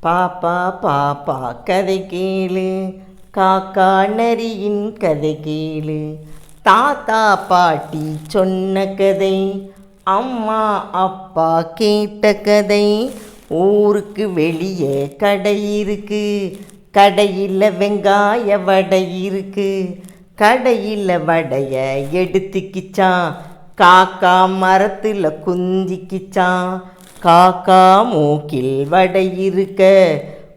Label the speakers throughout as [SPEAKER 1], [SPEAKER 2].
[SPEAKER 1] பாப்பா பாப்பா கதை கேளு, காக்கா நரியின் கதை கேளு. தாத்தா பாட்டி சொன்ன கதை, அம்மா அப்பா கேட்ட கதை. ஊருக்கு வெளியே கடை இருக்கு, கடையில் வெங்காய வடை இருக்கு. கடையில் வடைய எடுத்துக்கிச்சான், காக்கா மரத்தில் குந்திக்கிச்சான். காக்கா மூக்கில் வடை இருக்க,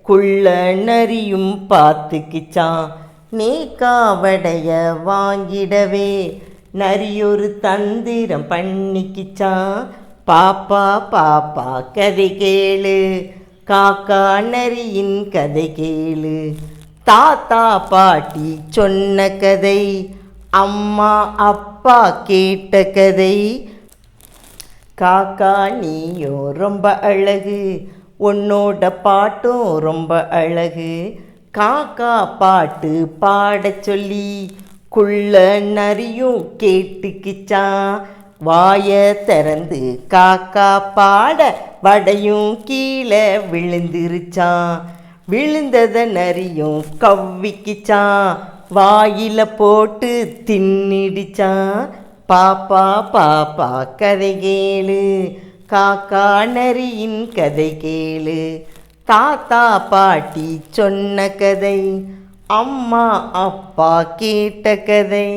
[SPEAKER 1] குள்ள நரியும் பார்த்துக்கிச்சான். நீக்கா வடைய வாங்கிடவே நரியொரு தந்திரம் பண்ணிக்கிச்சான். பாப்பா பாப்பா கதை கேளு, காக்கா நரியின் கதை கேளு. தாத்தா பாட்டி சொன்ன கதை, அம்மா அப்பா கேட்ட கதை. காக்கா நீயும் ரொம்ப அழகு, உன்னோட பாட்டும் ரொம்ப அழகு. காக்கா பாட்டு பாடச் சொல்லி குள்ள நரியும் கேட்டுக்கிச்சான். வாய திறந்து காக்கா பாட வடையும் கீழே விழுந்துருச்சான். விழுந்தத நரியும் கவ்விக்கிச்சான், வாயில போட்டு தின்னிடிச்சான். பாப்பா பாப்பா கதை கேளு, காக்கா நரியின் கதை கேளு. தாத்தா பாட்டி சொன்ன கதை, அம்மா அப்பா கேட்ட கதை.